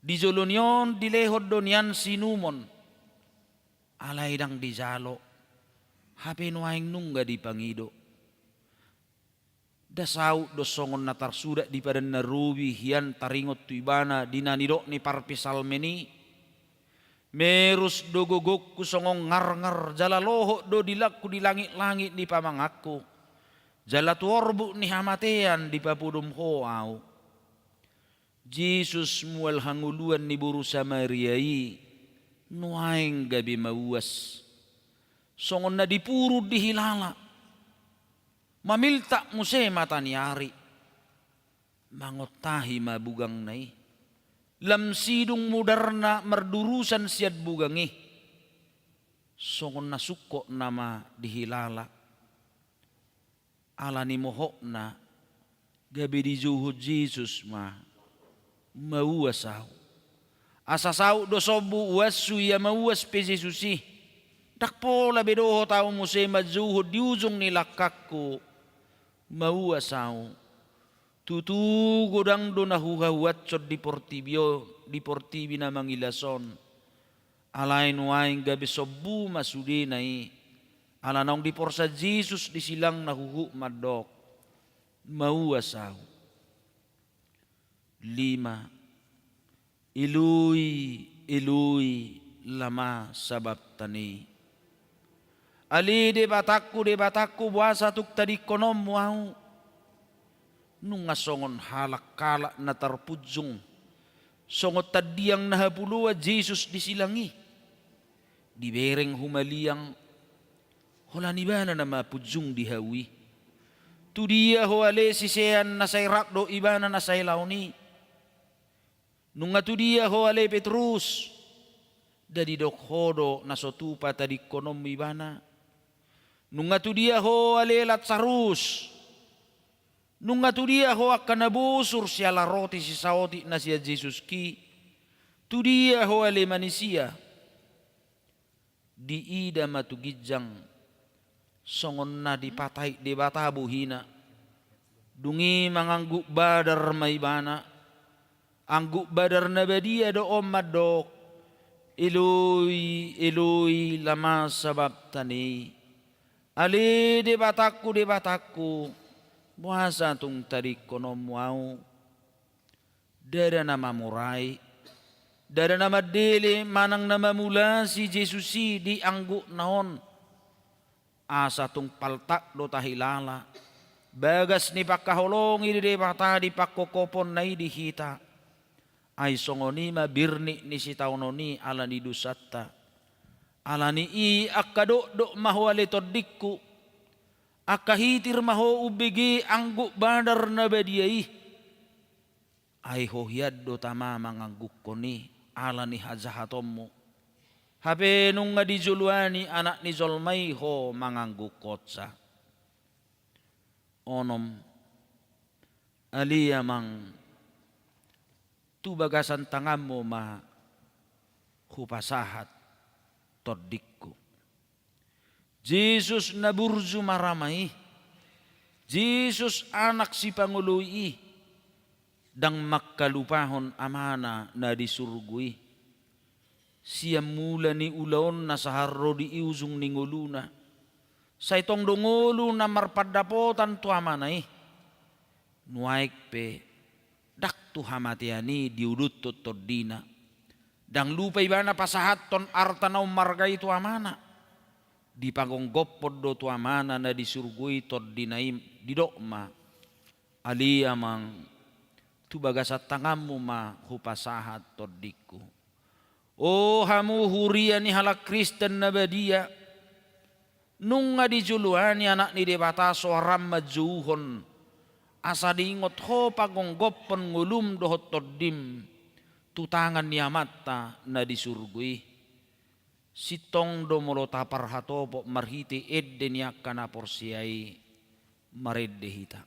Di jolonyon dilehod donyan sinumon. Alay dang di jalo. Hape nuaing nungga di pangido. Dasaw dosongon na tarsuda di padan na rubi hiyan taringot tu ibana dinanidok ni parpisal meni. Merus dogogok kusongong ngar-ngar jalaloho do dilakku di langit-langit di pamangakku. Jalatuorbu ni hamatean di papudum hoaw. Jesus mual hanguluan ni buru Samariai nuaing gabi mauas. Songon na dipurud dihilala. Mamilta muse mata niari. Mangotahi mabugang nai. Lamsidung mudarna merdurusan siad bugangi. Songon na suko nama dihilala. Ala ni mohok na gabi dijuhud Jesus ma. Mauasaw. Asasaw do sobu uasu ya mauas pe Jesusi. Dakpola bedoho tao mo se madzuhod diujong nilakakko. Mauasaw. Tutugo dang do nahuhawat chod di portibi na mangilason. Alain waing gabi sobu masudi nai. Ala naong di porsa Jesus di silang nahuhu madok. Mauasaw. 5. Ilui lama sababtani. Ali de batakku buasa tuk tadi konom mau. Nunga songon halak kalak na tarpujung. Songot tadiang nahapuluwa Jesus disilangi. Dibereng humaliang. Hola ni bana na mapujung dihawi. Tu dia hoale sisean na say rakdo ibana na say launi. Nunga tu dia hoale Petrus. Dadi dok hodo na sotupa tadi konom ibana. Nunga tu dia hoale Lazarus. Nunga tu dia ho akan nabusur siala roti si saoti na siya Jesus ki. Tu dia ho ale manusia. Di ida matugijang. Songon na dipatay di batabu hina. Dungi mangangguk badar maibana. Angguk badar na badia do omadok. Ilui lama sabab tani. Ali di batakku. Muasa tung tarik konom mau. Dada nama murai. Dada nama dele manang nama mula si Jesusi di anggu naon. Asa tung paltak do tahilala. Bagas ni pakaholongi di bata di pakokopon nai di hita. Ay songoni mabirni ni si taunoni ala ni dusatta. Ala ni i akado do mahwale todikku. Akahitir maho ubigi angguk bandar na badiai. Ay hohiad do tama mangangguk ko ni ala ni hazahatommo. Habe nung nga di Julwani anak ni Zolmay ho mangangguk kotsa. Onom aliyamang tubagasan tangam mo ma hupasahat todikku. Jesus naburju maramai. Jesus anak si Pangului. Dang makkalupahon amana na disurgui. Siya mula ni ulaon na saharro di iusung ni nguluna. Sa itong dungulu na marpadapotan tu amanay. Nuaik pe dak tu hamatiani diudut todina. Dang lupa ibana pasahat ton artanaw margay tu amana. Di panggonggopod do tu amana na disurgui tod dinaim didokma aliyamang tu bagasat tangamu ma hupasahat tod diku. O hamu huria ni halak Kristen na badia nung nga di Julwani anak ni debata soaram majuhon asa diingot ho panggonggopon ngulum dohot toddim tutangan niya mata na disurgui. Sitong domolo tapar hatopo marhiti edde niya kana porsiay maredde hita.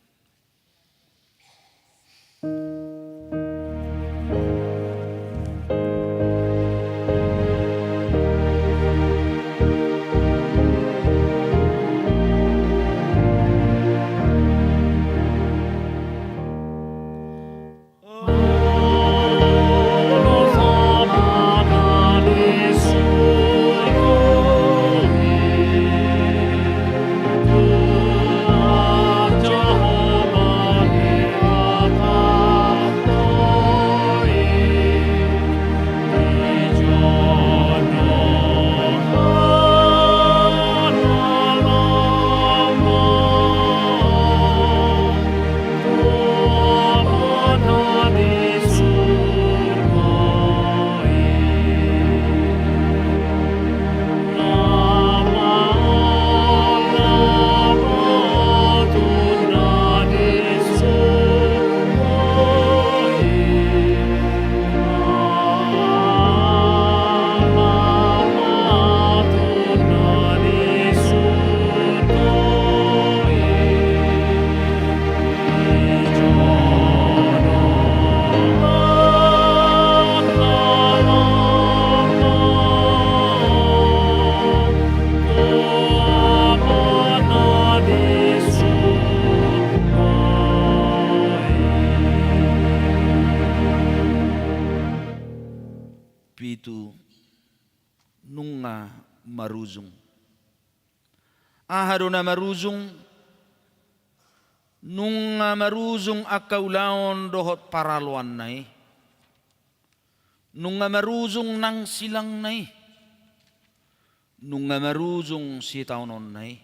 nunga maruzung. Ahado na maruzung, nunga maruzung akaulaon dohot paraluan nai. Nunga maruzung nang silang nai. Nunga maruzung si taunon nai.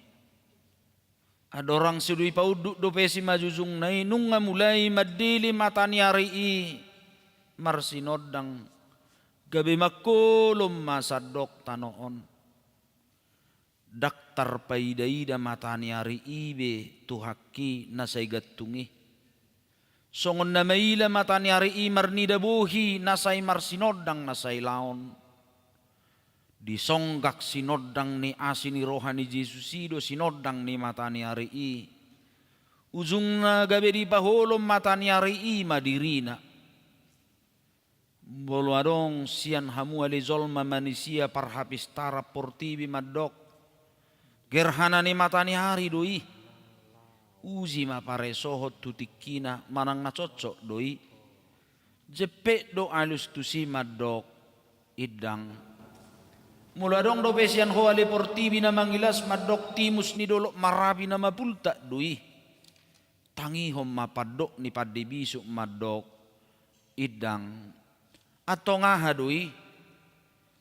Ada orang sidui pauduk dopesi majuzung nai. Nunga mulai madili matani hari i marsinodang. Gabi makulum masadok tanoon. Daktar paidaida matani hari ibe tuhaki nasay gatungi. Songon na maila matani hari i marnida buhi nasay marsinodang nasay laon. Disonggak sinodang ni asini rohani Jesus ido sinodang ni matani hari i. Ujung na gabi di paholom matani hari i madirina. Bolo adong sian hamu ali zolma manusia parhapis tarap portibi madok. Gerhana ni matani hari doi. Uzi ma pare sohot tutikina manang na cocok doi. Jepek do alus tusi madok idang. Mula dong do besian ho ali portibi na mangilas madok timus ni dolok marabi na mapulta doi. Tangi hom mapadok ni padibisuk madok idang. Atau ngaha doi.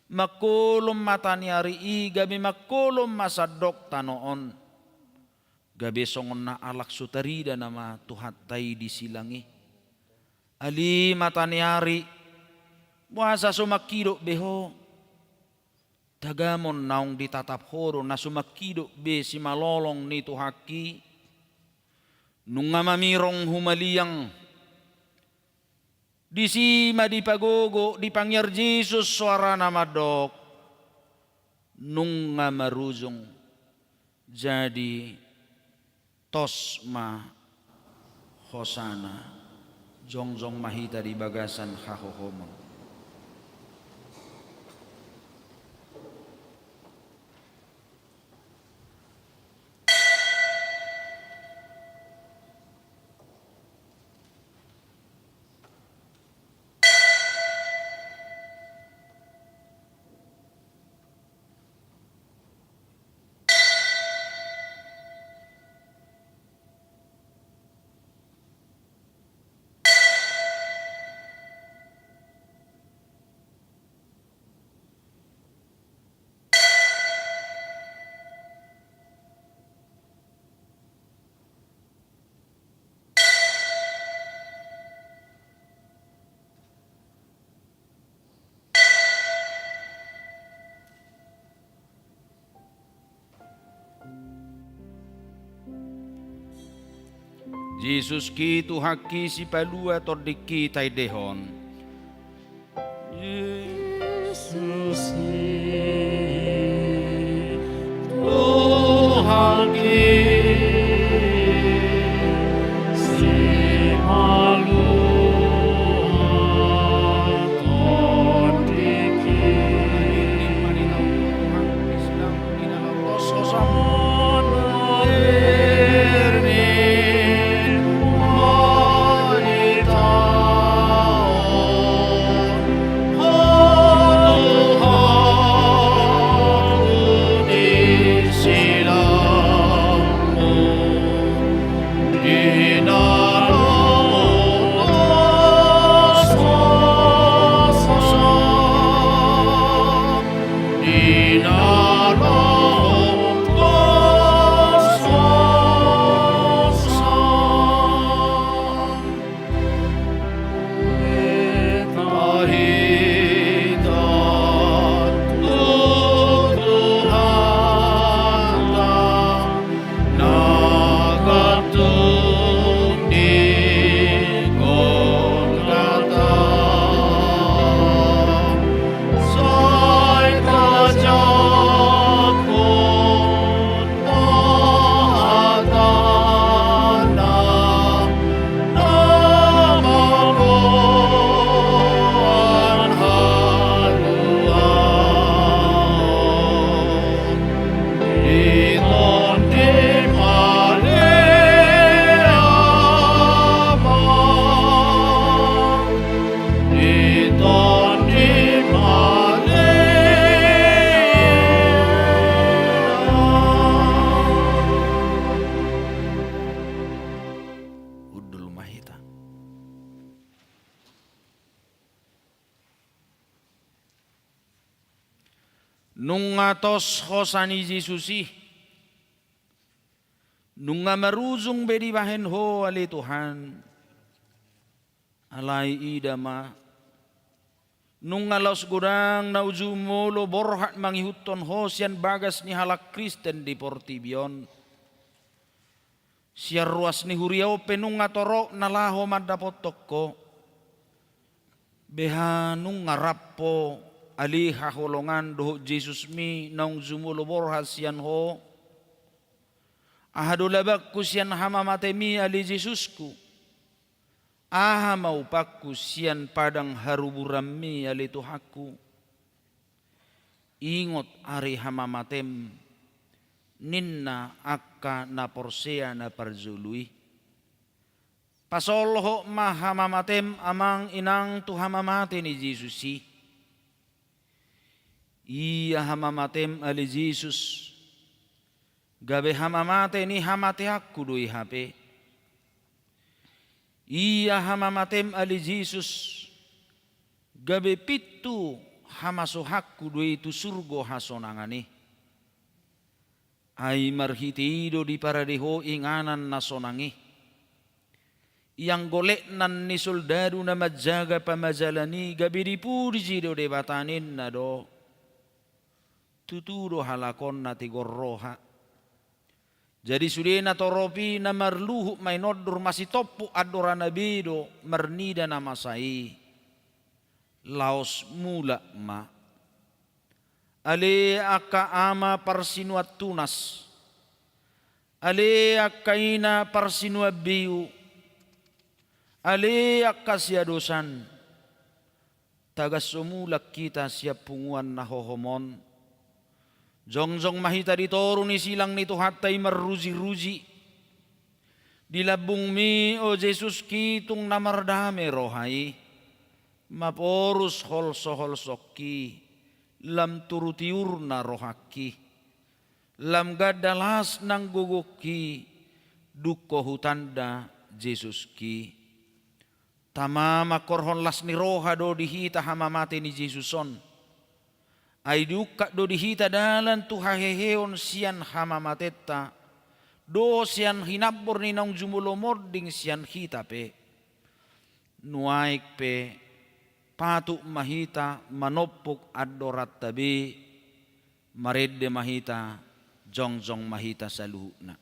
Makulum matani hari i gabi makulum masadok tanoon. Gabi songon na alak sutarida nama tuhat tay disilangi. Ali matani hari. Muasa sumakido beho. Tagamon naong ditatap horo na sumakido be si malolong ni tuhaki. Nunga mamirong humaliyang. Disi madipagogo dipangyar Jesus suara nama dok. Nunga maruzong. Jadi tosma hosana. Jongjong mahita di bagasan hahohomong. Jesus ki tuhaki si palua tordiki tay dehon. Jesus ki tuhaki si palua tordiki. nung atos hosani Jesusi, nung maruzong bedi bahen ho ali Tuhan, alay idama, nung alos gudang na ujumulo borhat mangihuton ho siyan bagas ni halak Kristen di Portibion, siya ruas ni huriaw penung atoro nalaho madapot ko, beha nung ngarap po ali haholongan doho Jesus mi nang jumulo borhat siyan ho, ahadulabak ku siyan hamamate mi ali Jesusku, aha maupakku siyan padang haruburam mi ali Tuhaku, ingot ari hamamatem ninna akka na porsea na parzului, pasolho mahamamatem amang inang tu hamamate ni Jesusi, iya hamamatem ali Jesus, gabe hamamate ni hamate aku doi hape, iya hamamatem ali Jesus, gabe pitu hamasohakku doi tu surgo hasonangani, ay marhitido di paradeho inganan na sonangi, yang golek nan ni soldado na madjaga pamajalani, gabi di purji do debatanin na do, tuturo halakon na tigorroha. Jadi sudah na toropi na marluhu may nodur masitopo adora nabido marnida na masai, laos mula ma. Ale aka ama parsinuat tunas, ale aka ina parsinuat biu, ale aka siadosan, tagas sumulak kita siap punguan na hohomon, jongjong mahita ditoro ni silang nito hatay marruji-ruji, dilabung mi o Jesus kitong namardame rohay, maporus holso-holsoki, lam turutiur na rohaki, lam gadalas nang guguki, duko hutanda Jesus ki. Tama makorhon las ni roha do dihita hamamate ni Jesuson, ay duka do dihita dalan tu haheheon siyan hamamateta, do siyan hinabor ni nang jumulomording siyan hitape, nuaik pe, patuk mahita manopuk adorat tabi, maredde mahita jongjong mahita saluhna.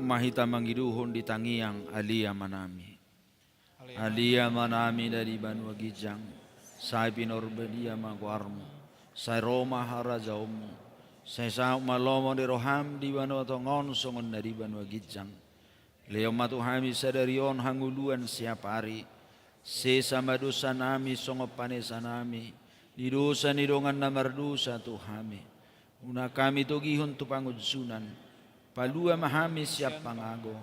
Mahita mangiduhon di tangiang alia manami, alia manami dari Banua Gijang, sai pinorbedia maguarmu, sai Roma harajaumu, sai sa malomo di roham di Banua Tongon songon dari Banua Gijang, leo matuhami sadarion hanguluan siap hari, sesa madosa nami songopane sanami, di dosa nidongan namardosa tuhami, una kami togihon tu pangudsunan, palua mahami siap pangago,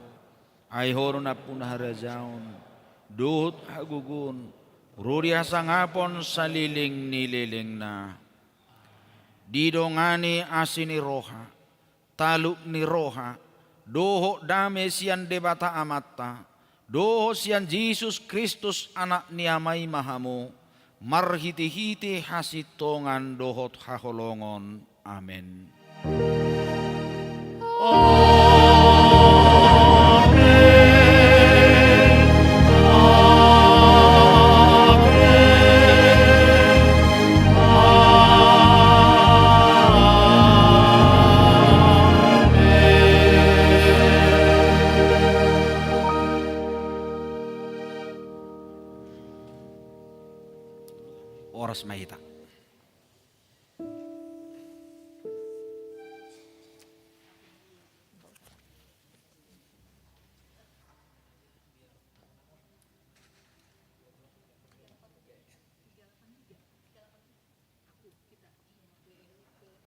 Ai hono na punaharajaon, duhut hagugun, ruri hasangapon sa liling nililing na. Didongani asini roha, taluk ni roha, doho dame sian debata amatta, doho sian Jesus Kristus anak niamai mahamu, marhiti-hiti hasitongan dohot haholongon. Amen. Oras mahita.